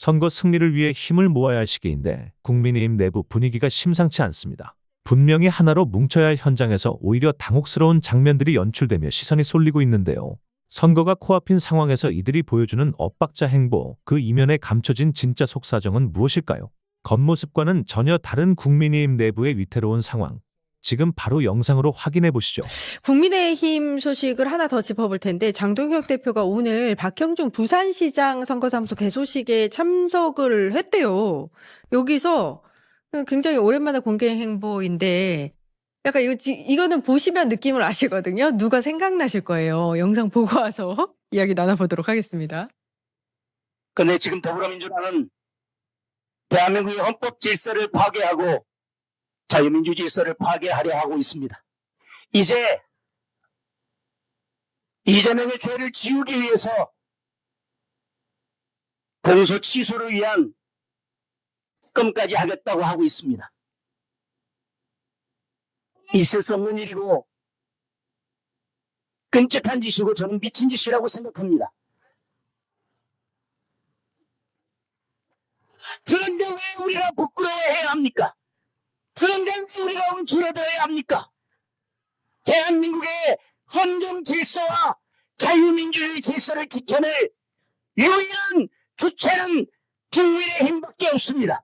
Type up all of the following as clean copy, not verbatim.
선거 승리를 위해 힘을 모아야 할 시기인데 국민의힘 내부 분위기가 심상치 않습니다. 분명히 하나로 뭉쳐야 할 현장에서 오히려 당혹스러운 장면들이 연출되며 시선이 쏠리고 있는데요. 선거가 코앞인 상황에서 이들이 보여주는 엇박자 행보, 그 이면에 감춰진 진짜 속사정은 무엇일까요? 겉모습과는 전혀 다른 국민의힘 내부의 위태로운 상황. 지금 바로 영상으로 확인해 보시죠. 국민의힘 소식을 하나 더 짚어볼 텐데 장동혁 대표가 오늘 박형준 부산시장 선거사무소 개소식에 참석을 했대요. 여기서 굉장히 오랜만에 공개 행보인데 약간 이거는 보시면 느낌을 아시거든요. 누가 생각나실 거예요. 영상 보고 와서 이야기 나눠보도록 하겠습니다. 근데 지금 더불어민주당은 대한민국의 헌법 질서를 파괴하고 자유민주 질서를 파괴하려 하고 있습니다. 이제 이재명의 죄를 지우기 위해서 공소 취소를 위한 특검까지 하겠다고 하고 있습니다. 있을 수 없는 일이고 끔찍한 짓이고 저는 미친 짓이라고 생각합니다. 그런데 왜 우리가 부끄러워해야 합니까? 그런데 왜 우리가 움츠러들어야 합니까? 대한민국의 헌정 질서와 자유민주주의 질서를 지켜낼 유일한 주체는 국민의힘밖에 없습니다.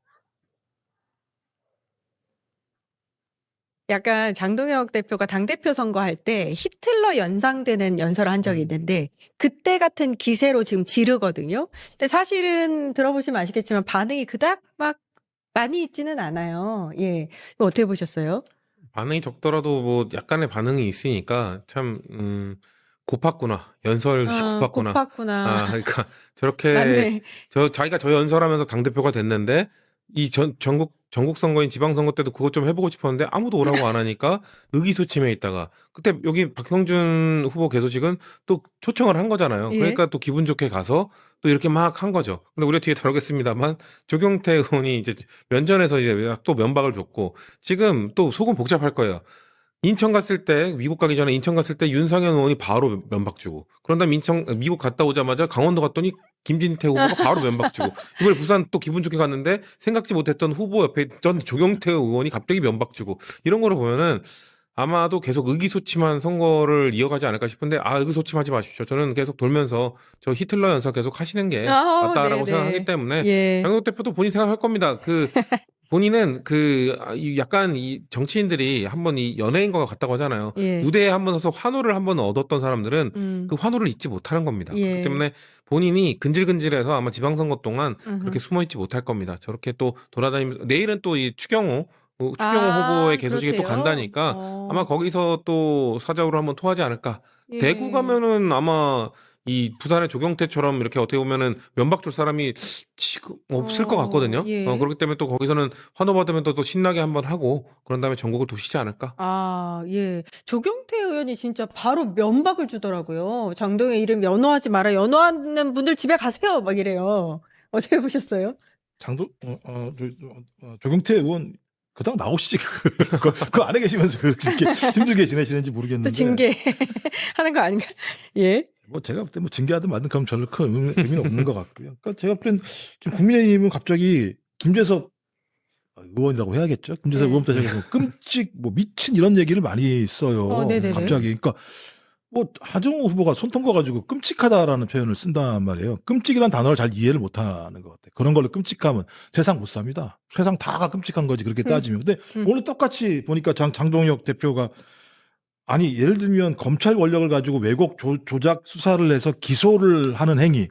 약간 장동혁 대표가 당대표 선거할 때 히틀러 연상되는 연설을 한 적이 있는데 그때 같은 기세로 지금 지르거든요. 근데 사실은 들어보시면 아시겠지만 반응이 그닥 막 많이 있지는 않아요. 예. 이거 어떻게 보셨어요? 반응이 적더라도 뭐 약간의 반응이 있으니까 참 고팠구나. 연설이 고팠구나. 고팠구나. 그러니까 저렇게 맞네. 자기가 저 연설하면서 당대표가 됐는데 이 전국 선거인 지방선거 때도 그것 좀 해보고 싶었는데 아무도 오라고 안 하니까 의기소침해 있다가 그때 여기 박형준 후보 개소식은 또 초청을 한 거잖아요. 예. 그러니까 또 기분 좋게 가서 또 이렇게 막 한 거죠. 근데 우리가 뒤에 다루겠습니다만 조경태 의원이 이제 면전에서 이제 또 면박을 줬고 지금 또 속은 복잡할 거예요. 인천 갔을 때 미국 가기 전에 인천 갔을 때 윤상현 의원이 바로 면박 주고 그런 다음에 미국 갔다 오자마자 강원도 갔더니 김진태 후보가 바로 면박 주고 이번에 부산 또 기분 좋게 갔는데 생각지 못했던 후보 옆에 있던 조경태 의원이 갑자기 면박 주고 이런 거를 보면은 아마도 계속 의기소침한 선거를 이어가지 않을까 싶은데 의기소침하지 마십시오. 저는 계속 돌면서 저 히틀러 연설 계속 하시는 게 맞다라고 네네. 생각하기 때문에 예. 장동혁 대표도 본인 생각할 겁니다. 본인은 약간 이 정치인들이 한번 이 연예인과 같다고 하잖아요. 예. 무대에 한번 서서 환호를 한번 얻었던 사람들은 그 환호를 잊지 못하는 겁니다. 예. 그렇기 때문에 본인이 근질근질해서 아마 지방선거 동안 그렇게 숨어 있지 못할 겁니다. 저렇게 또 돌아다니면서 내일은 또 이 추경호 후보의 개소식에 또 그렇대요? 간다니까 아마 거기서 또 사자우로 한번 토하지 않을까. 예. 대구 가면은 아마 이 부산의 조경태처럼 이렇게 어떻게 보면은 면박 줄 사람이 지금 없을 것 같거든요. 예. 그렇기 때문에 또 거기서는 환호 받으면 또 신나게 한번 하고 그런 다음에 전국을 도시지 않을까. 예. 조경태 의원이 진짜 바로 면박을 주더라고요. 장동혁 이름 연호하지 마라. 연호하는 분들 집에 가세요. 막 이래요. 어떻게 보셨어요? 조경태 의원 그다음 나오시지 그 안에 계시면서 그렇게 힘들게 지내시는지 모르겠는데 또 징계 하는 거 아닌가? 예. 뭐 제가 볼 때 뭐 징계하든 말든 그럼 별로 큰 의미는 없는 것 같고요. 그러니까 제가 볼 땐 지금 국민의힘은 갑자기 김재섭 의원이라고 해야겠죠. 김재섭 네. 의원부터 시작해서 끔찍 뭐 미친 이런 얘기를 많이 써요. 네네네. 갑자기 그러니까 뭐 하정우 후보가 손통 거가지고 끔찍하다라는 표현을 쓴단 말이에요. 끔찍이라는 단어를 잘 이해를 못하는 것 같아요. 그런 걸로 끔찍하면 세상 못 삽니다. 세상 다가 끔찍한 거지 그렇게 따지면. 근데 오늘 똑같이 보니까 장동혁 대표가 아니 예를 들면 검찰 권력을 가지고 왜곡 조작 수사를 해서 기소를 하는 행위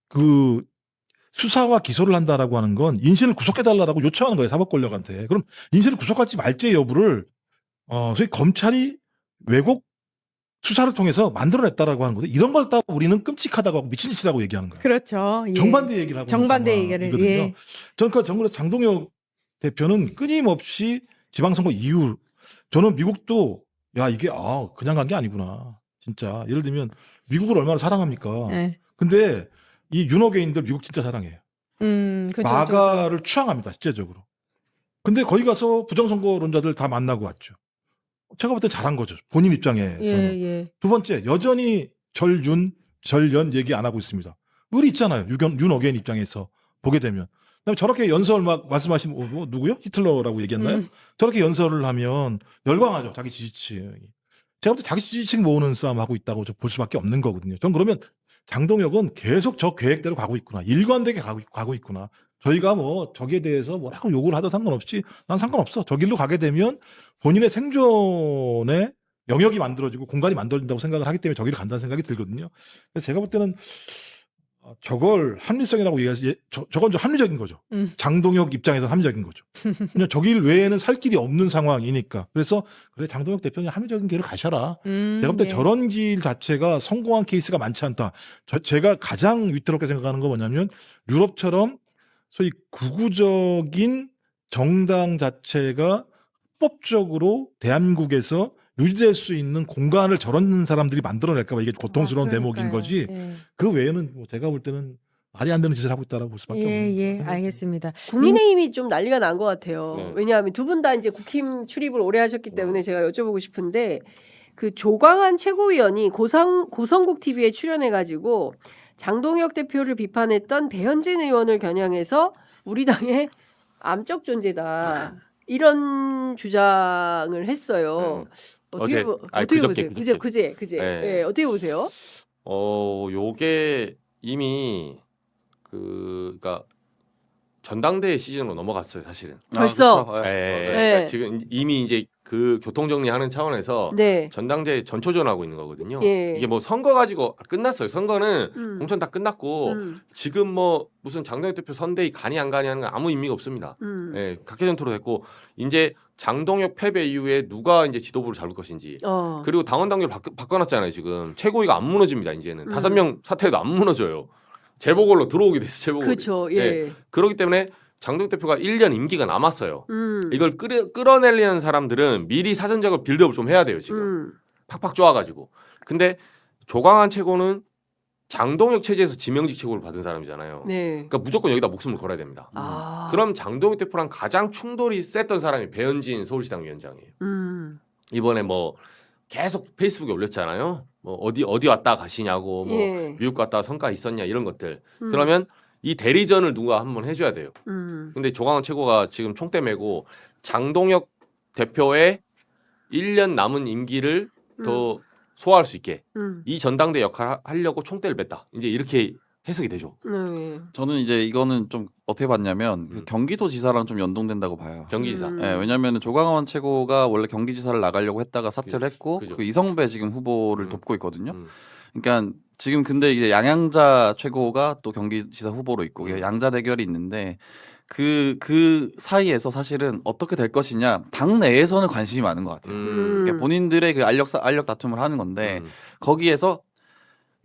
그 수사와 기소를 한다라고 하는 건 인신을 구속해달라고 요청하는 거예요. 사법 권력한테. 그럼 인신을 구속할지 말지 여부를 소위 검찰이 왜곡 수사를 통해서 만들어냈다라고 하는 거죠. 이런 걸 따 우리는 끔찍하다고 하고 미친 짓이라고 얘기하는 거예요. 그렇죠. 예. 정반대 얘기를 하고 정반대 있는 얘기를, 상황이거든요. 예. 저는 그래서 장동혁 대표는 끊임없이 지방선거 이후 저는 미국도 야 이게 그냥 간 게 아니구나. 진짜 예를 들면 미국을 얼마나 사랑합니까. 네. 근데 이 윤호개인들 미국 진짜 사랑해요. 그죠, 마가를 추앙합니다. 실제적으로. 근데 거기 가서 부정선거론자들 다 만나고 왔죠. 제가 볼 때 잘한 거죠. 본인 입장에서는. 예. 두 번째, 여전히 전연 얘기 안 하고 있습니다. 의리 있잖아요. 윤어겐 입장에서 보게 되면. 그다음에 저렇게 연설 막 말씀하신 뭐 누구요? 히틀러라고 얘기했나요? 저렇게 연설을 하면 열광하죠. 자기 지지층이. 제가 볼 때 자기 지지층 모으는 싸움 하고 있다고 볼 수밖에 없는 거거든요. 전 그러면 장동혁은 계속 저 계획대로 가고 있구나. 일관되게 가고 있구나. 저희가 뭐 저기에 대해서 뭐라고 욕을 하도 상관없이 난 상관없어. 저 길로 가게 되면 본인의 생존의 영역이 만들어지고 공간이 만들어진다고 생각을 하기 때문에 저기를 간다는 생각이 들거든요. 그래서 제가 볼 때는 저걸 합리성이라고 얘기해서 저건 좀 합리적인 거죠. 장동혁 입장에서 합리적인 거죠. 그냥 저길 외에는 살 길이 없는 상황이니까. 그래서 그래 장동혁 대표님 합리적인 길을 가셔라. 제가 볼 때 네. 저런 길 자체가 성공한 케이스가 많지 않다. 제가 가장 위태롭게 생각하는 건 뭐냐면 유럽처럼 소위 구구적인 정당 자체가 합법적으로 대한민국에서 유지될 수 있는 공간을 저런 사람들이 만들어낼까 봐 이게 고통스러운 대목인 거지. 예. 그 외에는 뭐 제가 볼 때는 말이 안 되는 짓을 하고 있다라고 볼 수밖에 없는 예, 거죠. 알겠습니다. 국민의힘이 좀 난리가 난 것 같아요. 네. 왜냐하면 두 분 다 이제 국힘 출입을 오래 하셨기 때문에 제가 여쭤보고 싶은데 그 조광한 최고위원이 고성국 TV에 출연해가지고 장동혁 대표를 비판했던 배현진 의원을 겨냥해서 우리 당의 암적 존재다 이런 주장을 했어요. 어떻게 그저께, 보세요? 그제. 네. 예, 어떻게 보세요? 요게 이미 그러니까 전당대회 시즌으로 넘어갔어요, 사실은. 벌써? 그쵸. 네. 그러니까 지금 이미 이제 그 교통 정리하는 차원에서 네. 전당대회 전초전하고 있는 거거든요. 예. 이게 뭐 선거 가지고 끝났어요. 선거는 공천 다 끝났고 지금 뭐 무슨 장동혁 대표 선대위 가니 안 가니 하는 건 아무 의미가 없습니다. 예, 각계전투로 됐고 이제 장동혁 패배 이후에 누가 이제 지도부를 잡을 것인지 그리고 당원 당규를 바꿔놨잖아요. 지금 최고위가 안 무너집니다. 이제는 5명 사퇴해도 안 무너져요. 재보궐로 들어오게 됐어. 재보궐. 그렇죠. 예. 그렇기 때문에 장동혁 대표가 1년 임기가 남았어요. 이걸 끌어내려는 사람들은 미리 사전적으로 빌드업을 좀 해야 돼요. 지금 팍팍 쪼아가지고. 근데 조광한 최고는 장동혁 체제에서 지명직 최고를 받은 사람이잖아요. 네. 그러니까 무조건 여기다 목숨을 걸어야 됩니다. 그럼 장동혁 대표랑 가장 충돌이 셌던 사람이 배현진 서울시당 위원장이에요. 이번에 뭐 계속 페이스북에 올렸잖아요. 뭐 어디 왔다 가시냐고 뭐 예. 미국 갔다 성과 있었냐 이런 것들. 그러면 이 대리전을 누가 한번 해줘야 돼요. 근데 조광훈 최고가 지금 총대 메고 장동혁 대표의 1년 남은 임기를 더 소화할 수 있게 이 전당대 역할을 하려고 총대를 뺐다. 이제 이렇게 해석이 되죠. 네. 저는 이제 이거는 좀 어떻게 봤냐면 그 경기도지사랑 좀 연동된다고 봐요. 경기지사. 예, 왜냐하면 조광원 최고가 원래 경기지사를 나가려고 했다가 사퇴를 했고 그죠. 그 이성배 지금 후보를 돕고 있거든요. 음. 그러니까 지금 근데 이제 양양자 최고가 또 경기지사 후보로 있고 양자 대결이 있는데 그 사이에서 사실은 어떻게 될 것이냐 당 내에서는 관심이 많은 것 같아요. 그러니까 본인들의 그 알력 다툼을 하는 건데 거기에서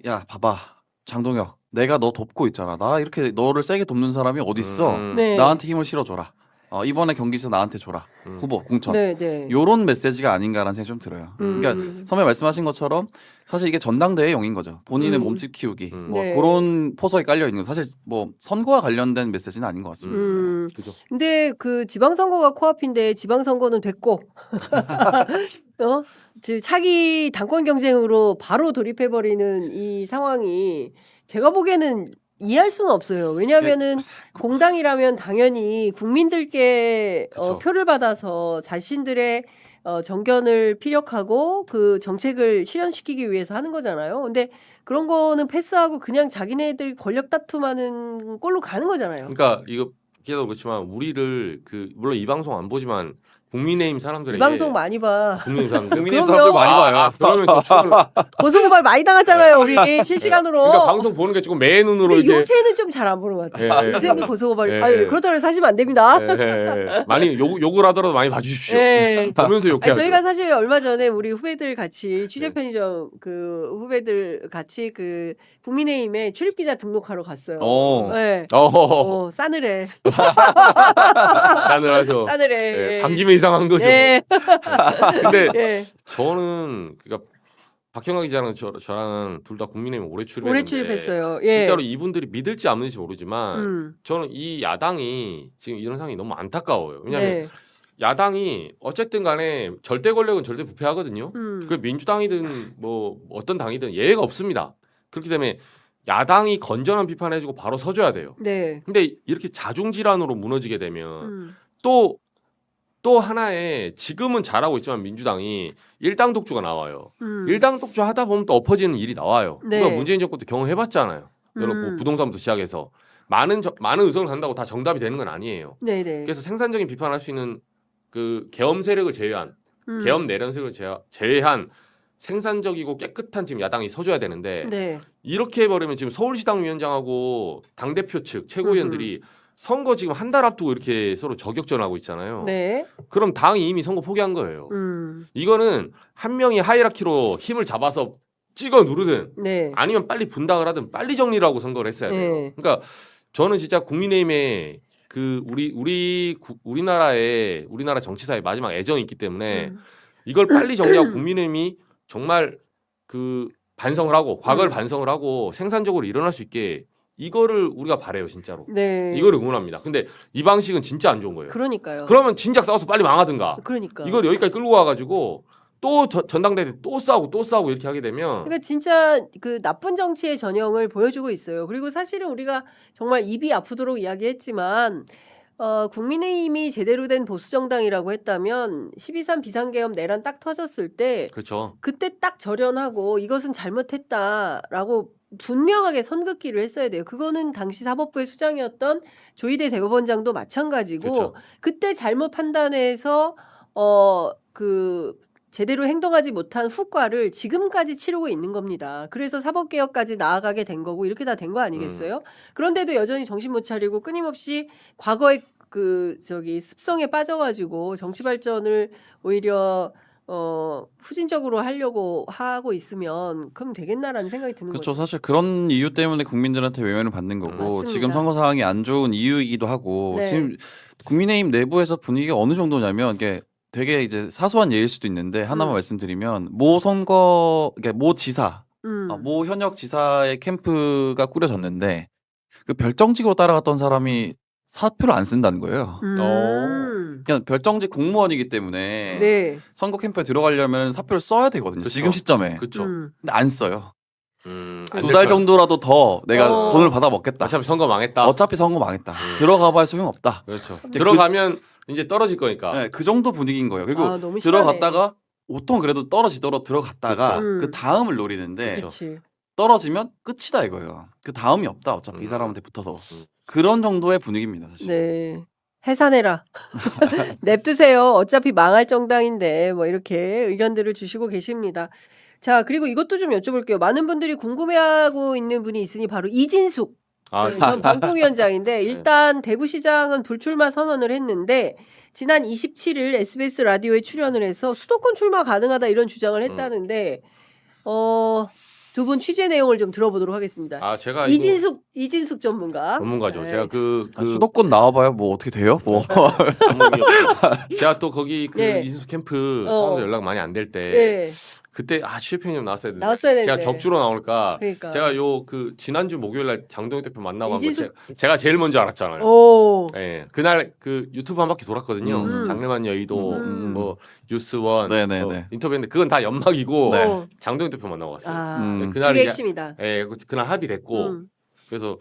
야 봐봐 장동혁 내가 너 돕고 있잖아. 나 이렇게 너를 세게 돕는 사람이 어디 있어? 네. 나한테 힘을 실어줘라. 이번에 경기에서 나한테 줘라. 후보 공천. 네, 네. 요런 메시지가 아닌가라는 생각이 좀 들어요. 그러니까 선배 말씀하신 것처럼 사실 이게 전당대회용인 거죠. 본인의 몸집 키우기. 뭐 네. 그런 포석이 깔려 있는 거. 사실 뭐 선거와 관련된 메시지는 아닌 것 같습니다. 그죠. 근데 그 지방선거가 코앞인데 지방선거는 됐고 차기 당권 경쟁으로 바로 돌입해버리는 이 상황이 제가 보기에는 이해할 수는 없어요. 왜냐하면은 공당이라면 당연히 국민들께 그쵸. 표를 받아서 자신들의 정견을 피력하고 그 정책을 실현시키기 위해서 하는 거잖아요. 근데 그런 거는 패스하고 그냥 자기네들 권력 다툼하는 꼴로 가는 거잖아요. 그러니까 이거 기자도 그렇지만 우리를 그 물론 이 방송 안 보지만 국민의힘 사람들에게 이 방송 많이 봐. 국민의힘 사람들 국민의힘 사람들 많이 봐요. 그러면 저 출근 고소고발 많이 당하잖아요, 우리 실시간으로. 그러니까 방송 보는 게 조금 매 눈으로 근데 이게 요새는 좀 잘 안 보는 것 같아요. 예, 예. 요새는 고소고발. 예, 아유, 예. 그렇다고 해서 사시면 안 됩니다. 많이 욕을 하더라도 많이 봐주십시오. 예. 보면서 욕해야죠. 저희가 사실 얼마 전에 우리 후배들 같이 취재 편의점 그 후배들 같이 그 국민의힘에 출입 기자 등록하러 갔어요. 네. 싸늘해. 싸늘하죠. 싸늘해. 예, 반김에 이상한 거죠. 예. 근데 예. 저는 그러니까 박형아 기자랑 저랑 둘 다 국민의힘 오래 출입했는데 오래 출입했어요. 예. 진짜로 이분들이 믿을지 안 믿을지 모르지만 음. 저는 이 야당이 지금 이런 상황이 너무 안타까워요. 왜냐하면 네. 야당이 어쨌든 간에 절대 권력은 절대 부패하거든요. 음. 그 민주당이든 뭐 어떤 당이든 예외가 없습니다. 그렇기 때문에 야당이 건전한 비판해주고 바로 서줘야 돼요. 네. 근데 이렇게 자중질환으로 무너지게 되면 음. 또 하나의 지금은 잘하고 있지만 민주당이 일당 독주가 나와요. 일당 독주 하다 보면 또 엎어지는 일이 나와요. 네. 우리가 문재인 정권 때 경험해봤잖아요. 여러 뭐 부동산부터 시작해서 많은 의석을 간다고 다 정답이 되는 건 아니에요. 네네. 그래서 생산적인 비판할 수 있는 그 계엄 세력을 제외한 계엄 내란 세력을 제외한 생산적이고 깨끗한 지금 야당이 서줘야 되는데 네. 이렇게 해버리면 지금 서울시당 위원장하고 당대표 측 최고위원들이 선거 지금 한 달 앞두고 이렇게 서로 저격전하고 있잖아요. 네. 그럼 당이 이미 선거 포기한 거예요. 이거는 한 명이 하이라키로 힘을 잡아서 찍어 누르든 네. 아니면 빨리 분당을 하든 빨리 정리를 하고 선거를 했어야 돼요. 네. 그러니까 저는 진짜 국민의힘에 그 우리나라 정치사의 마지막 애정이 있기 때문에 이걸 빨리 정리하고 국민의힘이 정말 그 반성을 하고 과거를 반성을 하고 생산적으로 일어날 수 있게 이거를 우리가 바래요 진짜로. 네. 이거를 응원합니다. 근데 이 방식은 진짜 안 좋은 거예요. 그러니까요. 그러면 진작 싸워서 빨리 망하든가. 그러니까. 이걸 여기까지 끌고 와가지고 또 전당대회 또 싸우고 이렇게 하게 되면 그러니까 진짜 그 나쁜 정치의 전형을 보여주고 있어요. 그리고 사실은 우리가 정말 입이 아프도록 이야기했지만 국민의힘이 제대로 된 보수 정당이라고 했다면 12.3 비상계엄 내란 딱 터졌을 때 그렇죠. 그때 딱 절연하고 이것은 잘못했다라고 분명하게 선긋기를 했어야 돼요. 그거는 당시 사법부의 수장이었던 조희대 대법원장도 마찬가지고 그쵸. 그때 잘못 판단해서 그 제대로 행동하지 못한 후과를 지금까지 치르고 있는 겁니다. 그래서 사법개혁까지 나아가게 된 거고 이렇게 다 된 거 아니겠어요? 그런데도 여전히 정신 못 차리고 끊임없이 과거의 그 습성에 빠져가지고 정치 발전을 오히려 후진적으로 하려고 하고 있으면 그럼 되겠나라는 생각이 드는 그렇죠. 거죠. 사실 그런 이유 때문에 국민들한테 외면을 받는 거고 맞습니다. 지금 선거 상황이 안 좋은 이유이기도 하고 네. 지금 국민의힘 내부에서 분위기가 어느 정도냐면 이게 되게 이제 사소한 예일 수도 있는데 하나만 말씀드리면 모 지사, 모 현역 지사의 캠프가 꾸려졌는데 그 별정직으로 따라갔던 사람이 사표를 안 쓴다는 거예요. 그냥 별정직 공무원이기 때문에 네. 선거 캠프에 들어가려면 사표를 써야 되거든요. 그쵸. 지금 시점에. 그렇죠. 근데 안 써요. 안 2달 될 거야. 정도라도 더 내가 어. 돈을 받아 먹겠다. 어차피 선거 망했다. 어차피 선거 망했다. 들어가봐야 소용없다. 그렇죠. 이제 들어가면 이제 떨어질 거니까. 네, 그 정도 분위기인 거예요. 그리고 아, 너무 심하네. 들어갔다가 보통 그래도 떨어지더라도 들어갔다가 그쵸. 그 다음을 노리는데 그렇지. 떨어지면 끝이다 이거예요. 그 다음이 없다. 어차피 이 사람한테 붙어서 그런 정도의 분위기입니다. 사실. 네. 해산해라. 냅두세요. 어차피 망할 정당인데 뭐 이렇게 의견들을 주시고 계십니다. 자, 그리고 이것도 좀 여쭤볼게요. 많은 분들이 궁금해하고 있는 분이 있으니 바로 이진숙 전 방통위원장인데 일단 대구시장은 불출마 선언을 했는데 지난 27일 SBS 라디오에 출연을 해서 수도권 출마 가능하다 이런 주장을 했다는데 두 분 취재 내용을 좀 들어보도록 하겠습니다. 아 제가 이진숙 전문가. 전문가죠. 네. 제가 그 수도권 나와봐요. 뭐 어떻게 돼요? 뭐. 제가 또 거기 그 네. 이진수 캠프 사람들 연락 많이 안 될 때 네. 그때 취재편님 나왔어야 되는데 나왔어야 되는데. 제가 격주로 나올까 그러니까. 제가 그 지난주 목요일날 장동혁 대표 만나고 한 거 이진숙- 제가 제일 먼저 알았잖아요. 오. 예, 그날 그 유튜브 한 바퀴 돌았거든요. 장르만 여의도 뭐 뉴스원 네네네. 인터뷰했는데 그건 다 연막이고 네. 장동혁 대표 만나고 왔어요. 아, 그날 그게 이제 핵심이다. 예, 그날 합의됐고 그래서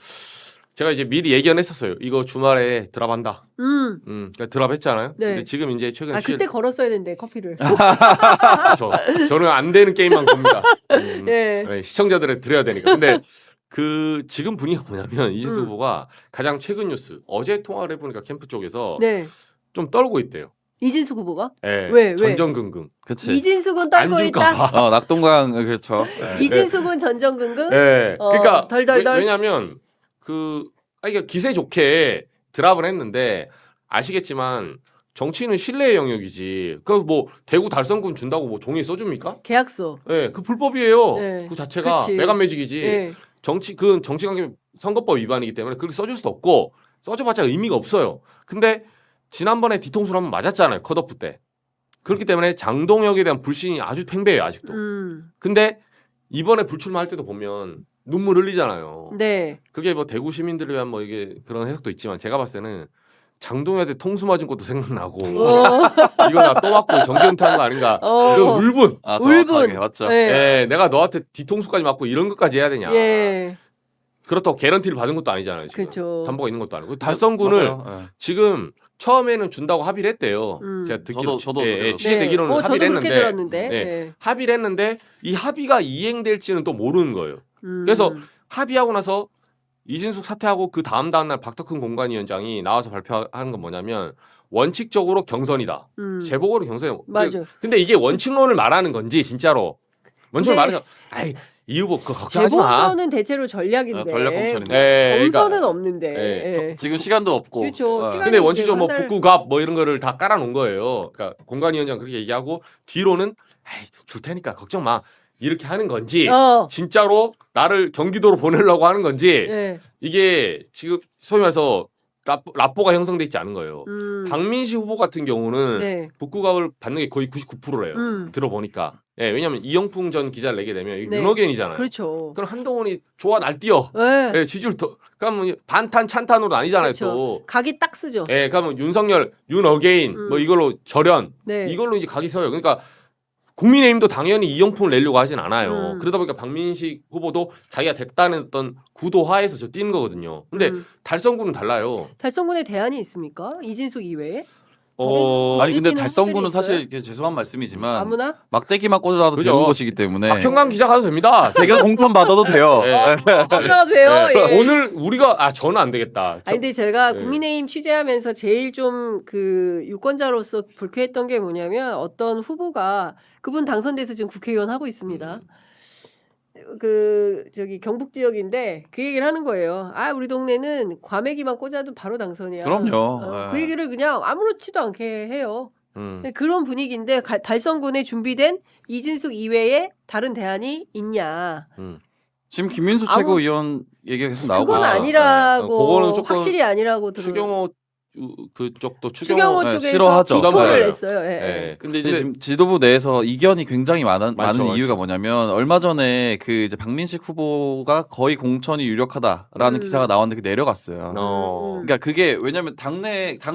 제가 이제 미리 예견했었어요. 이거 주말에 드랍한다. 그러니까 드랍했잖아요. 네. 근데 지금 이제 최근 그때 걸었어야 되는데 커피를. 저는 안 되는 게임만 봅니다. 예. 네, 시청자들에 드려야 되니까. 근데 그 지금 분위기가 뭐냐면 이진수 후보가 가장 최근 뉴스 어제 통화를 해보니까 캠프 쪽에서 네. 좀 떨고 있대요. 이진숙 후보가? 예, 왜? 전전긍긍. 그치. 이진숙은 떨고 안 있다. 줄까봐. 낙동강 그렇죠. 이진숙은 전전긍긍. 예, 그러니까 덜덜덜. 왜냐하면 이게 기세 좋게 드랍을 했는데 아시겠지만 정치는 신뢰의 영역이지. 그 뭐 대구 달성군 준다고 뭐 종이에 써줍니까? 계약서. 예, 그 불법이에요. 네. 그 자체가 그치. 매간매직이지. 예. 정치관계 선거법 위반이기 때문에 그렇게 써줄 수도 없고 써줘봤자 의미가 없어요. 근데 지난번에 뒤통수를 한번 맞았잖아요. 컷오프 때. 그렇기 때문에 장동혁에 대한 불신이 아주 팽배해요. 아직도. 근데 이번에 불출마할 때도 보면 눈물 흘리잖아요. 네. 그게 뭐 대구 시민들을 위한 뭐 이게 그런 해석도 있지만 제가 봤을 때는 장동혁한테 통수 맞은 것도 생각나고 이거 나 또 맞고 정계 은퇴한 거 아닌가 이런 울분. 아, 정확하게 울분. 맞죠. 네. 예, 내가 너한테 뒤통수까지 맞고 이런 것까지 해야 되냐. 예. 그렇다고 개런티를 받은 것도 아니잖아요. 지금. 그렇죠. 담보가 있는 것도 아니고 달성군을 맞아요. 예. 지금 처음에는 준다고 합의를 했대요. 제가 듣기로 저도 예, 들었어요. 취재되기로는 저도 합의를 그렇게 했는데 들었는데. 예, 네. 합의를 했는데 이 합의가 이행될지는 또 모르는 거예요. 그래서 합의하고 나서 이진숙 사퇴하고 그 다음날 박덕흠 공관위원장이 나와서 발표하는 건 뭐냐면 원칙적으로 경선이다. 재보궐은 경선이다. 맞아요. 근데 이게 원칙론을 말하는 건지 진짜로 원칙을 근데 말해서 아이 이 후보 그 걱정하지 마. 재보선은 대체로 전략인데 아, 전략 공천인데. 예, 경선은 그러니까. 없는데. 예. 예. 지금 시간도 없고. 그렇죠. 어. 시간이 근데 이제 원칙적으로 뭐 한 달- 북구갑 뭐 이런 거를 다 깔아놓은 거예요. 그러니까 공관위원장 그렇게 얘기하고 뒤로는 에이, 줄 테니까 걱정 마 이렇게 하는 건지 진짜로 나를 경기도로 보내려고 하는 건지 예. 이게 지금 소위 말해서 라포가 형성돼 있지 않은 거예요. 박민식 후보 같은 경우는 네. 북구갑을 받는 게 거의 99%래요. 들어보니까. 예, 왜냐하면 이영풍 전 기자를 내게 되면 이게 네. 윤호견이잖아요. 그렇죠. 그럼 한동훈이 좋아 날뛰어. 예. 예, 지지율 더 그러면 반탄 찬탄으로 아니잖아요. 그렇죠. 또. 각이 딱 쓰죠. 예, 그러면 윤석열, 윤어게인 뭐 이걸로 절연 네. 이걸로 이제 각이 서요. 그러니까 국민의힘도 당연히 이영풍을 내려고 하진 않아요. 음. 그러다 보니까 박민식 후보도 자기가 됐다는 어떤 구도 하에서 저 뛰는 거거든요. 근데 달성군은 달라요. 달성군에 대안이 있습니까? 이진숙 이외에? 아니 근데 뛰는 달성군은 후보들이 사실 있어요? 이게 죄송한 말씀이지만 아무나? 막대기만 꽂아도 그죠. 되는 것이기 때문에 박형광 기자 가도 됩니다. 제가 공천 받아도 돼요. 예. 아무나 돼요. 예. 예. 오늘 우리가 저는 안 되겠다. 아니 근데 제가 네. 국민의힘 취재하면서 제일 좀 그 유권자로서 불쾌했던 게 뭐냐면 어떤 후보가 그분 당선돼서 지금 국회의원 하고 있습니다. 그 저기 경북 지역인데 그 얘기를 하는 거예요. 아 우리 동네는 과메기만 꽂아도 바로 당선이야. 그럼요. 그 얘기를 그냥 아무렇지도 않게 해요. 음. 그런 분위기인데 달성군에 준비된 이진숙 이외에 다른 대안이 있냐? 지금 김민수 아무- 최고위원 얘기가 계속 나오고 그건 있죠. 아니라고. 그거는 조금 확실히 아니라고 추경호 그쪽도 추경호 네, 쪽에서 싫어하죠. 기토를 부담스러워요. 냈어요. 예, 예. 예. 근데 이제 지금 지도부 내에서 이견이 굉장히 많은 많죠. 이유가 뭐냐면 얼마 전에 그 이제 박민식 후보가 거의 공천이 유력하다라는 기사가 나왔는데 그게 내려갔어요. 그러니까 그게 왜냐면 당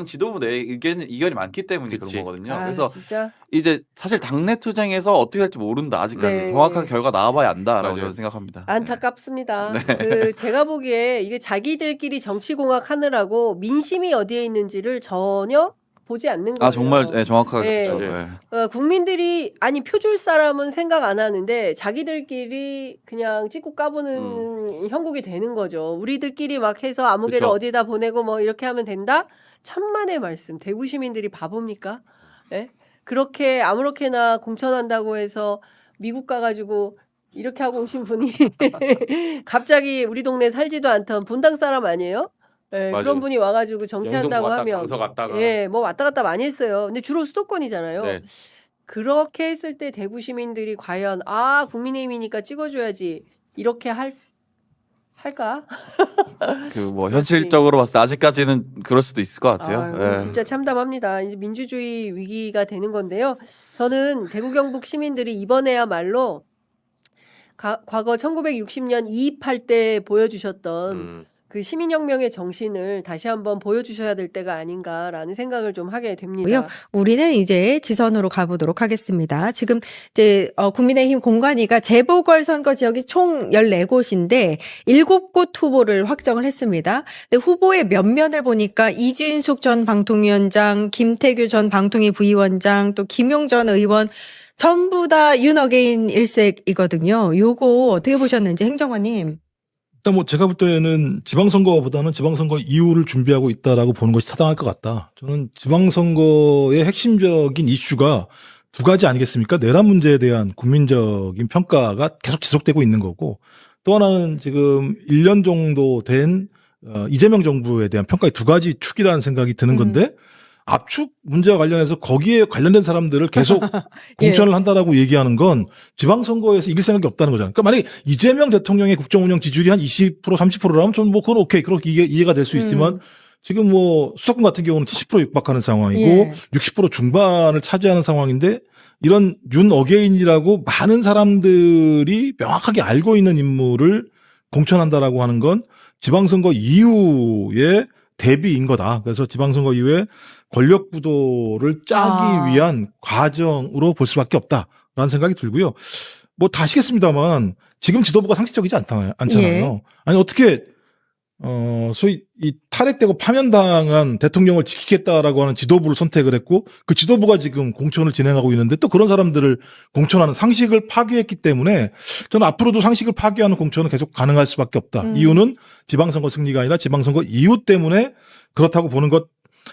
지도부 내에 이견이 많기 때문에 그치. 그런 거거든요. 아, 그래서 진짜 이제 사실 당내 투쟁에서 어떻게 할지 모른다. 아직까지 네. 정확한 결과 나와봐야 안다라고 맞아요. 저는 생각합니다. 안타깝습니다. 그 제가 보기에 이게 자기들끼리 정치공학 하느라고 민심이 어디에 있는지를 전혀 보지 않는 거예요. 아 정말 네, 정확하게 네. 그렇죠. 맞아요. 네. 국민들이 아니 표줄 사람은 생각 안 하는데 자기들끼리 그냥 찍고 까보는 형국이 되는 거죠. 우리들끼리 막 해서 아무개를 그쵸. 어디다 보내고 뭐 이렇게 하면 된다? 천만의 말씀. 대구 시민들이 바보입니까? 예? 그렇게 아무렇게나 공천한다고 해서 미국 가가지고 이렇게 하고 오신 분이 갑자기 우리 동네 살지도 않던 분당 사람 아니에요? 예, 맞아요. 그런 분이 와가지고 정치한다고 영등포 갔다 하면 강서 갔다가. 예, 뭐 왔다 갔다 많이 했어요. 근데 주로 수도권이잖아요. 네. 그렇게 했을 때 대구 시민들이 과연 아 국민의힘이니까 찍어줘야지 이렇게 할까? 그 뭐 현실적으로 봤을 때 아직까지는 그럴 수도 있을 것 같아요. 아유, 예. 진짜 참담합니다. 이제 민주주의 위기가 되는 건데요. 저는 대구 경북 시민들이 이번에야말로 과거 1960년 이입할 때 보여주셨던 그 시민혁명의 정신을 다시 한번 보여주셔야 될 때가 아닌가라는 생각을 좀 하게 됩니다. 우리는 이제 지선으로 가보도록 하겠습니다. 지금 이제 국민의힘 공관위가 재보궐선거 지역이 총 14곳인데 7곳 후보를 확정을 했습니다. 근데 후보의 면면을 보니까 이진숙 전 방통위원장, 김태규 전 방통위 부위원장, 또 김용 전 의원 전부 다 윤어게인 일색이거든요. 요거 어떻게 보셨는지 행정관님. 일단 뭐 제가 볼 때는 지방선거보다는 지방선거 이후를 준비하고 있다라고 보는 것이 타당할 것 같다. 저는 지방선거의 핵심적인 이슈가 두 가지 아니겠습니까? 내란 문제에 대한 국민적인 평가가 계속 지속되고 있는 거고 또 하나는 지금 1년 정도 된 이재명 정부에 대한 평가의 두 가지 축이라는 생각이 드는 건데 압축 문제와 관련해서 거기에 관련된 사람들을 계속 공천을 한다라고 얘기하는 건 지방선거에서 이길 생각이 없다는 거잖아요. 그러니까 만약에 이재명 대통령의 국정운영 지지율이 한 20% 30%라면 저는 뭐 그건 오케이. 그렇게 이해가 될 수 있지만 지금 뭐 수도권 같은 경우는 70% 육박하는 상황이고 60% 중반을 차지하는 상황인데 이런 윤 어게인이라고 많은 사람들이 명확하게 알고 있는 인물을 공천한다라고 하는 건 지방선거 이후의 대비인 거다. 그래서 지방선거 이후에 권력 구도를 짜기 위한 과정으로 볼 수밖에 없다라는 생각이 들고요. 뭐 다 아시겠습니다만 지금 지도부가 상식적이지 않잖아요. 예. 아니 어떻게 소위 이 탈핵되고 파면당한 대통령을 지키겠다라고 하는 지도부를 선택을 했고 그 지도부가 지금 공천을 진행하고 있는데 또 그런 사람들을 공천하는 상식을 파괴했기 때문에 저는 앞으로도 상식을 파괴하는 공천은 계속 가능할 수밖에 없다. 이유는 지방선거 승리가 아니라 지방선거 이후 때문에 그렇다고 보는 것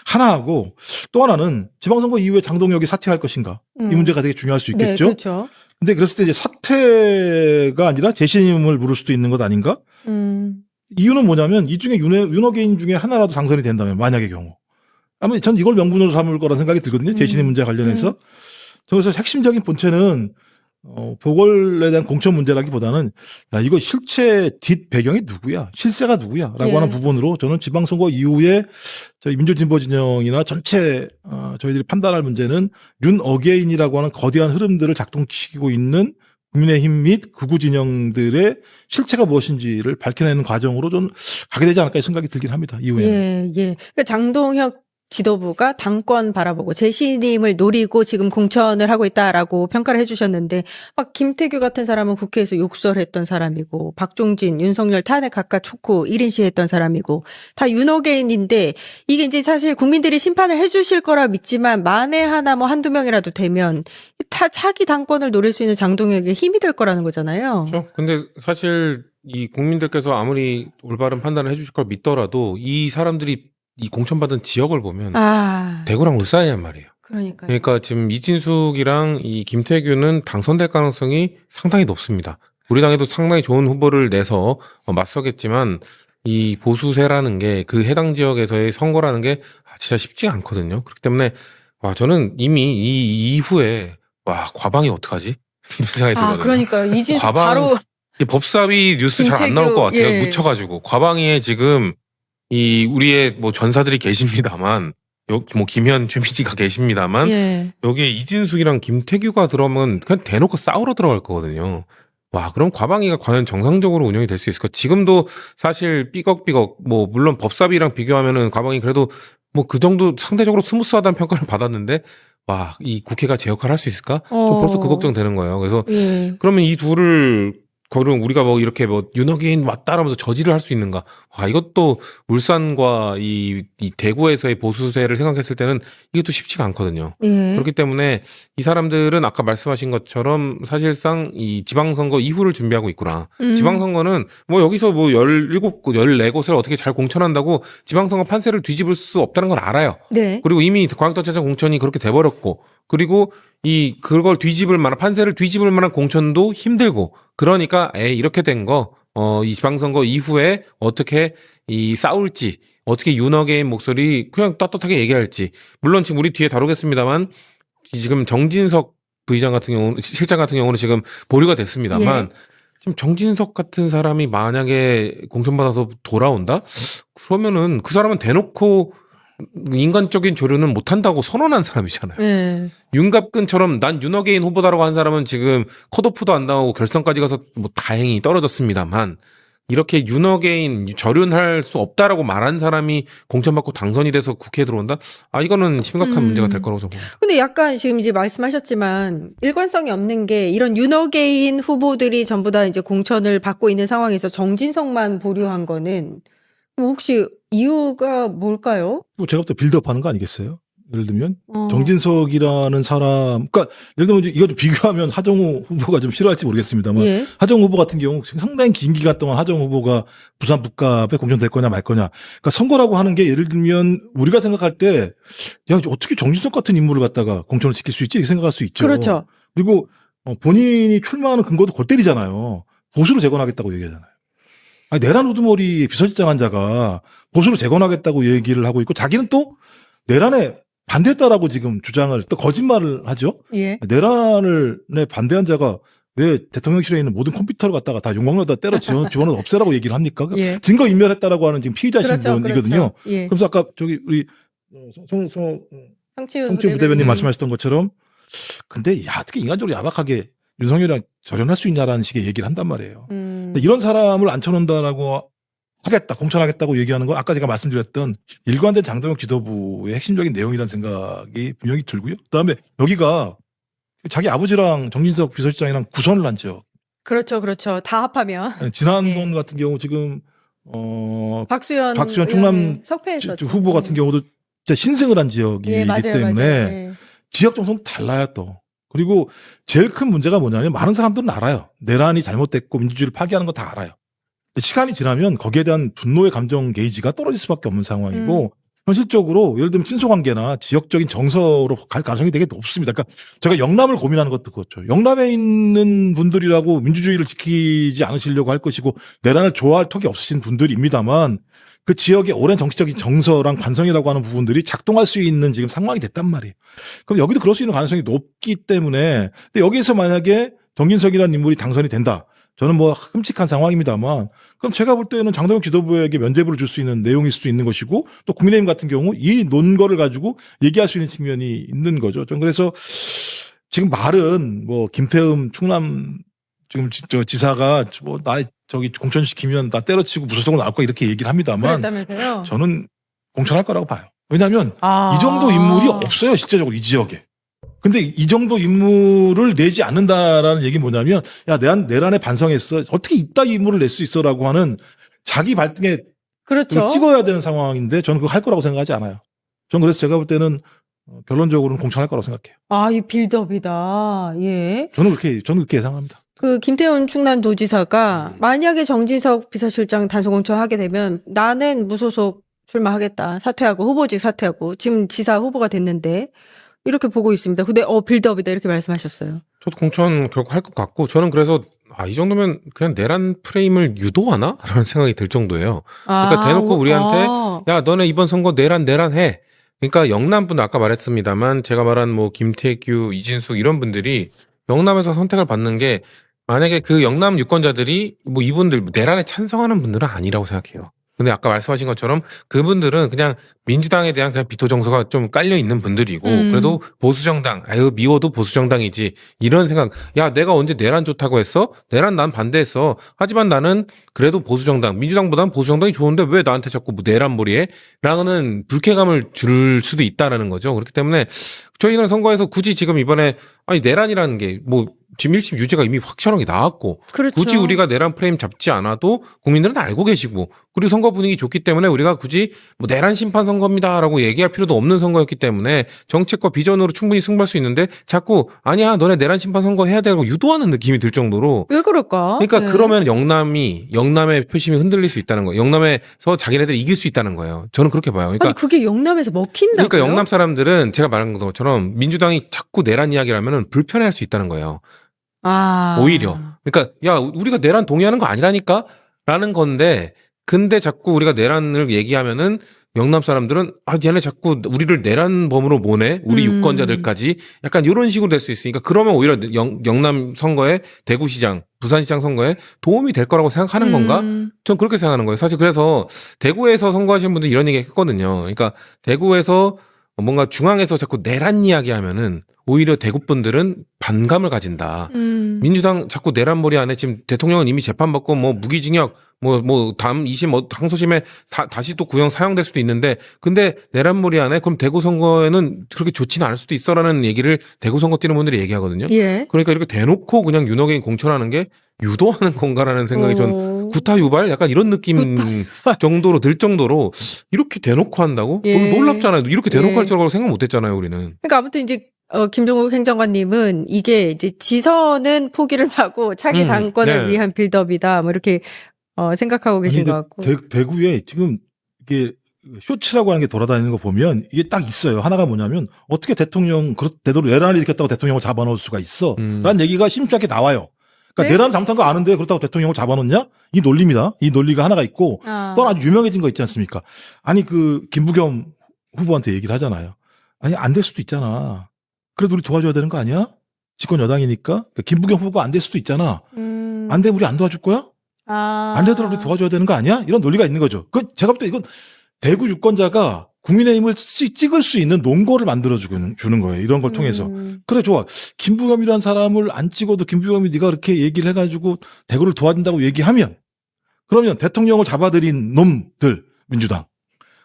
하나하고 또 하나는 지방선거 이후에 장동혁이 사퇴할 것인가 이 문제가 되게 중요할 수 네, 있겠죠. 그렇죠. 근데 그랬을 때 이제 사퇴가 아니라 재신임을 물을 수도 있는 것 아닌가? 이유는 뭐냐면 이 중에 윤호개인 중에 하나라도 당선이 된다면 만약의 경우 아마 전 이걸 명분으로 삼을 거라는 생각이 들거든요. 재신임 문제 관련해서. 그래서 핵심적인 본체는 보궐에 대한 공천 문제라기보다는 야 이거 실체 뒷 배경이 누구야? 실세가 누구야?라고 예. 하는 부분으로 저는 지방선거 이후에 저희 민주진보 진영이나 전체 저희들이 판단할 문제는 윤어게인이라고 하는 거대한 흐름들을 작동시키고 있는 국민의힘 및 극우 진영들의 실체가 무엇인지를 밝혀내는 과정으로 좀 가게 되지 않을까 생각이 들긴 합니다. 이후에는. 예, 예. 그러니까 장동혁 지도부가 당권 바라보고 재신임을 노리고 지금 공천을 하고 있다라고 평가를 해주셨는데 막 김태규 같은 사람은 국회에서 욕설했던 사람이고 박종진, 윤석열 탄핵 각각 촉구 1인 시했던 사람이고 다 윤호개인인데 이게 이제 사실 국민들이 심판을 해주실 거라 믿지만 만에 하나 뭐 한두 명이라도 되면 다 차기 당권을 노릴 수 있는 장동혁에게 힘이 될 거라는 거잖아요. 그렇죠. 근데 사실 이 국민들께서 아무리 올바른 판단을 해주실 걸 믿더라도 이 사람들이 이 공천받은 지역을 보면 대구랑 울산이란 말이에요. 그러니까요. 그러니까 지금 이진숙이랑 이 김태규는 당선될 가능성이 상당히 높습니다. 우리 당에도 상당히 좋은 후보를 내서 맞서겠지만 이 보수세라는 게 그 해당 지역에서의 선거라는 게 진짜 쉽지가 않거든요. 그렇기 때문에 와 저는 이미 이 이후에 와 과방이 어떡하지? 이런 생각이 들거든요. 그러니까요. 이진숙 과방 바로 이 법사위 뉴스 잘 안 나올 것 같아요. 예. 묻혀가지고 과방위에 지금 이 우리의 뭐 전사들이 계십니다만 여기 뭐 김현 최민희가 계십니다만 예. 여기에 이진숙이랑 김태규가 들어오면 그냥 대놓고 싸우러 들어갈 거거든요. 와 그럼 과방위가 과연 정상적으로 운영이 될 수 있을까? 지금도 사실 삐걱삐걱 뭐 물론 법사위랑 비교하면은 과방위 그래도 뭐 그 정도 상대적으로 스무스하다는 평가를 받았는데 와 이 국회가 제 역할을 할 수 있을까? 좀 벌써 그 걱정 되는 거예요. 그래서 예. 그러면 이 둘을 그럼 우리가 뭐 이렇게 뭐 윤호개인 왔다라면서 저지를 할 수 있는가? 와 이것도 울산과 이 대구에서의 보수세를 생각했을 때는 이게 또 쉽지가 않거든요. 예. 그렇기 때문에 이 사람들은 아까 말씀하신 것처럼 사실상 이 지방선거 이후를 준비하고 있구나. 지방선거는 뭐 여기서 뭐 17곳, 14곳을 어떻게 잘 공천한다고 지방선거 판세를 뒤집을 수 없다는 걸 알아요. 네. 그리고 이미 광역단체장 공천이 그렇게 돼버렸고 그리고 그걸 뒤집을 만한 판세를 뒤집을 만한 공천도 힘들고 그러니까 이렇게 된 거 이 지방선거 이후에 어떻게 싸울지 어떻게 윤어게인 목소리 그냥 떳떳하게 얘기할지 물론 지금 우리 뒤에 다루겠습니다만 지금 정진석 부의장 같은 경우는 실장 같은 경우는 지금 보류가 됐습니다만 지금 정진석 같은 사람이 만약에 공천받아서 돌아온다 그러면은 그 사람은 대놓고 인간적인 조류는 못한다고 선언한 사람이잖아요. 네. 윤갑근처럼 난 윤어게인 후보다라고 한 사람은 지금 컷오프도 안 당하고 결선까지 가서 뭐 다행히 떨어졌습니다만 이렇게 윤어게인 절윤할 수 없다라고 말한 사람이 공천받고 당선이 돼서 국회에 들어온다? 이거는 심각한 문제가 될 거라고 저는 봅니다. 근데 약간 지금 이제 말씀하셨지만 일관성이 없는 게 이런 윤어게인 후보들이 전부 다 이제 공천을 받고 있는 상황에서 정진석만 보류한 거는 뭐 혹시 이유가 뭘까요? 뭐 제가 또 빌드업하는 거 아니겠어요? 예를 들면 정진석이라는 사람, 그러니까 예를 들면 이거 좀 비교하면 하정우 후보가 좀 싫어할지 모르겠습니다만 예. 하정우 후보 같은 경우 상당히 긴 기간 동안 하정우 후보가 부산 북갑에 공천될 거냐 말 거냐. 그러니까 선거라고 하는 게 예를 들면 우리가 생각할 때 야 어떻게 정진석 같은 인물을 갖다가 공천을 시킬 수 있지? 이렇게 생각할 수 있죠. 그렇죠. 그리고 본인이 출마하는 근거도 골 때리잖아요. 보수를 재건하겠다고 얘기하잖아요. 내란 우두머리 비서실장한 자가 보수를 재건하겠다고 얘기를 하고 있고 자기는 또 내란에 반대했다라고 지금 주장을 또 거짓말을 하죠. 예. 내란을 반대한 자가 왜 대통령실에 있는 모든 컴퓨터를 갖다가 다 용광로에다 때려 집어넣어 없애라고 얘기를 합니까? 예. 증거 인멸했다라고 하는 지금 피의자신 분이거든요. 그렇죠. 예. 그래서 아까 저기 우리 성치훈 부대변인 말씀하셨던 것처럼 근데 어떻게 인간적으로 야박하게 윤석열이랑 절연할 수 있냐라는 식의 얘기를 한단 말이에요. 이런 사람을 앉혀놓는다라고 하겠다, 공천하겠다고 얘기하는 건 아까 제가 말씀드렸던 일관된 장동혁 지도부의 핵심적인 내용이라는 생각이 분명히 들고요. 그다음에 여기가 자기 아버지랑 정진석 비서실장이랑 구선을 한 지역. 그렇죠, 그렇죠. 다 합하면 지난번 같은 경우 지금 박수현 충남 의원이 석패했었죠. 후보 같은 경우도 진짜 신승을 한 지역이기 예, 맞아요, 때문에 맞아요. 예. 지역 정서는 달라요 또. 그리고 제일 큰 문제가 뭐냐면 많은 사람들은 알아요. 내란이 잘못됐고 민주주의를 파괴하는 거 다 알아요. 시간이 지나면 거기에 대한 분노의 감정 게이지가 떨어질 수밖에 없는 상황이고 현실적으로 예를 들면 친소관계나 지역적인 정서로 갈 가능성이 되게 높습니다. 그러니까 제가 영남을 고민하는 것도 그렇죠. 영남에 있는 분들이라고 민주주의를 지키지 않으시려고 할 것이고 내란을 좋아할 턱이 없으신 분들입니다만 그 지역의 오랜 정치적인 정서랑 관성이라고 하는 부분들이 작동할 수 있는 지금 상황이 됐단 말이에요. 그럼 여기도 그럴 수 있는 가능성이 높기 때문에 근데 여기에서 만약에 정진석이라는 인물이 당선이 된다. 저는 뭐 끔찍한 상황입니다만 그럼 제가 볼 때는 장동혁 지도부에게 면죄부를 줄 수 있는 내용일 수도 있는 것이고 또 국민의힘 같은 경우 이 논거를 가지고 얘기할 수 있는 측면이 있는 거죠. 전 그래서 지금 말은 뭐 김태흠 충남 지금 저 지사가 뭐 나 저기 공천시키면 나 때려치고 무소속으로 나올 거 이렇게 얘기를 합니다만 그랬다면서요? 저는 공천할 거라고 봐요. 왜냐하면 아. 이 정도 인물이 없어요 실제적으로 이 지역에. 근데 이 정도 인물을 내지 않는다라는 얘기는 뭐냐면 야 내란에 반성했어 어떻게 이따 인물을 낼 수 있어라고 하는 자기 발등에 그렇죠. 찍어야 되는 상황인데 저는 그거 할 거라고 생각하지 않아요. 저는 그래서 제가 볼 때는 결론적으로는 공천할 거라고 생각해요. 아, 이 빌드업이다. 예. 저는 그렇게 예상합니다. 그 김태훈 충남도지사가 만약에 정진석 비서실장 단속 공천하게 되면 나는 무소속 출마하겠다. 사퇴하고 후보직 사퇴하고 지금 지사 후보가 됐는데 이렇게 보고 있습니다. 근데 빌드업이다 이렇게 말씀하셨어요. 저도 공천 결국 할 것 같고 저는 그래서 이 정도면 그냥 내란 프레임을 유도하나? 라는 생각이 들 정도예요. 그러니까 대놓고 우리한테 야 너네 이번 선거 내란 해. 그러니까 영남분 아까 말했습니다만 제가 말한 뭐 김태규, 이진숙 이런 분들이 영남에서 선택을 받는 게 만약에 그 영남 유권자들이 뭐 이분들 내란에 찬성하는 분들은 아니라고 생각해요. 근데 아까 말씀하신 것처럼 그분들은 그냥 민주당에 대한 그냥 비토 정서가 좀 깔려 있는 분들이고 그래도 보수정당 미워도 보수정당이지 이런 생각. 야 내가 언제 내란 좋다고 했어? 내란 난 반대했어. 하지만 나는 그래도 보수정당 민주당보다는 보수정당이 좋은데 왜 나한테 자꾸 뭐 내란몰이해? 라는 불쾌감을 줄 수도 있다라는 거죠. 그렇기 때문에 저희는 선거에서 굳이 지금 이번에 내란이라는 게 뭐 지금 1심 유죄가 이미 확실하게 나왔고 그렇죠. 굳이 우리가 내란 프레임 잡지 않아도 국민들은 알고 계시고 그리고 선거 분위기 좋기 때문에 우리가 굳이 뭐 내란 심판 선거입니다라고 얘기할 필요도 없는 선거였기 때문에 정책과 비전으로 충분히 승부할 수 있는데 자꾸 아니야 너네 내란 심판 선거 해야 되고 유도하는 느낌이 들 정도로 왜 그럴까? 그러니까 네. 그러면 영남의 표심이 흔들릴 수 있다는 거예요. 영남에서 자기네들이 이길 수 있다는 거예요. 저는 그렇게 봐요. 그러니까 아니 그게 영남에서 먹힌다고요? 그러니까 영남 사람들은 제가 말한 것처럼 민주당이 자꾸 내란 이야기를 하면은 불편해할 수 있다는 거예요. 오히려. 그러니까 야 우리가 내란 동의하는 거 아니라니까 라는 건데 근데 자꾸 우리가 내란을 얘기하면은 영남 사람들은 얘네 자꾸 우리를 내란범으로 모네 우리 유권자들까지 약간 이런 식으로 될 수 있으니까 그러면 오히려 영남 선거에 대구시장 부산시장 선거에 도움이 될 거라고 생각하는 건가? 전 그렇게 생각하는 거예요. 사실 그래서 대구에서 선거하시는 분들 이런 얘기 했거든요. 그러니까 대구에서 뭔가 중앙에서 자꾸 내란 이야기 하면은 오히려 대구 분들은 반감을 가진다. 민주당 자꾸 내란몰이 안에 지금 대통령은 이미 재판받고 뭐 무기징역 다음 2심 항소심에 다시 또 구형 사형될 수도 있는데 근데 내란몰이 안에 그럼 대구 선거에는 그렇게 좋지는 않을 수도 있어라는 얘기를 대구 선거 뛰는 분들이 얘기하거든요. 예. 그러니까 이렇게 대놓고 그냥 윤호개인 공천하는 게 유도하는 건가라는 생각이 전 구타유발 약간 이런 느낌 정도로 들 정도로 이렇게 대놓고 한다고? 예. 놀랍잖아요. 이렇게 대놓고 예. 할 거라고 생각 못 했잖아요, 우리는. 그러니까 아무튼 이제 김종국 행정관님은 이게 이제 지선은 포기를 하고 차기 당권을 네. 위한 빌드업이다. 뭐 이렇게 생각하고 계신 것 같고. 대구에 지금 이게 쇼츠라고 하는 게 돌아다니는 거 보면 이게 딱 있어요. 하나가 뭐냐면 어떻게 대대로 내란을 일으켰다고 대통령을 잡아놓을 수가 있어. 라는 얘기가 심플하게 나와요. 그러니까 네? 내란 잘못한 거 아는데 그렇다고 대통령을 잡아놓냐? 이 논리입니다. 이 논리가 하나가 있고 또 아주 유명해진 거 있지 않습니까? 아니 그 김부겸 후보한테 얘기를 하잖아요. 아니 안 될 수도 있잖아. 그래도 우리 도와줘야 되는 거 아니야? 집권 여당이니까. 그러니까 김부겸 후보가 안 될 수도 있잖아. 안 되면 우리 안 도와줄 거야? 안 되더라도 우리 도와줘야 되는 거 아니야? 이런 논리가 있는 거죠. 제가 볼 때 이건 대구 유권자가 국민의힘을 찍을 수 있는 논거를 만들어주는 거예요. 이런 걸 통해서. 그래 좋아. 김부겸이라는 사람을 안 찍어도 김부겸이 네가 그렇게 얘기를 해가지고 대구를 도와준다고 얘기하면 그러면 대통령을 잡아들인 놈들 민주당.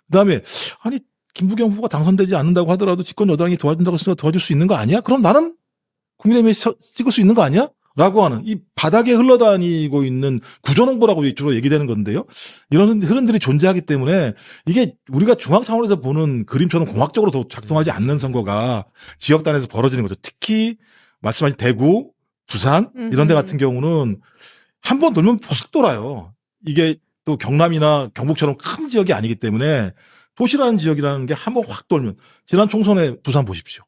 그다음에 아니 김부겸 후보가 당선되지 않는다고 하더라도 집권 여당이 도와준다고 해서 도와줄 수 있는 거 아니야? 그럼 나는 국민의힘에 찍을 수 있는 거 아니야? 라고 하는 이 바닥에 흘러다니고 있는 구조농보라고 주로 얘기되는 건데요. 이런 흐름들이 존재하기 때문에 이게 우리가 중앙 차원에서 보는 그림처럼 공학적으로 더 작동하지 않는 선거가 지역단에서 벌어지는 거죠. 특히 말씀하신 대구, 부산 이런 데 같은 경우는 한 번 돌면 푹 돌아요. 이게 또 경남이나 경북처럼 큰 지역이 아니기 때문에 도시라는 지역이라는 게 한 번 확 돌면 지난 총선에 부산 보십시오.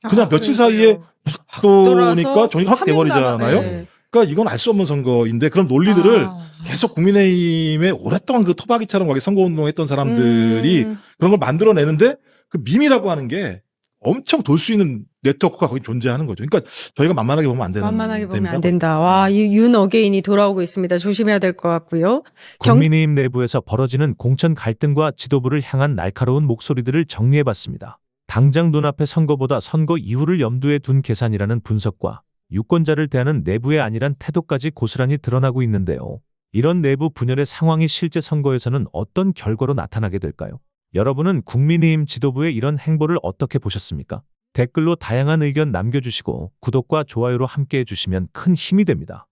그냥 며칠 사이에 확 도니까 정리가 확 돼버리잖아요. 네. 그러니까 이건 알 수 없는 선거인데 그런 논리들을 계속 국민의힘에 오랫동안 그 토박이처럼 가게 선거운동했던 사람들이 그런 걸 만들어내는데 그 밈이라고 하는 게 엄청 돌 수 있는 네트워크가 거기 존재하는 거죠. 그러니까 저희가 만만하게 보면 안 되는. 만만하게 보면 안 됩니다. 된다. 와, 이 윤 어게인이 돌아오고 있습니다. 조심해야 될 것 같고요. 국민의힘 내부에서 벌어지는 공천 갈등과 지도부를 향한 날카로운 목소리들을 정리해봤습니다. 당장 눈앞의 선거보다 선거 이후를 염두에 둔 계산이라는 분석과 유권자를 대하는 내부의 안일한 태도까지 고스란히 드러나고 있는데요. 이런 내부 분열의 상황이 실제 선거에서는 어떤 결과로 나타나게 될까요? 여러분은 국민의힘 지도부의 이런 행보를 어떻게 보셨습니까? 댓글로 다양한 의견 남겨주시고 구독과 좋아요로 함께해 주시면 큰 힘이 됩니다.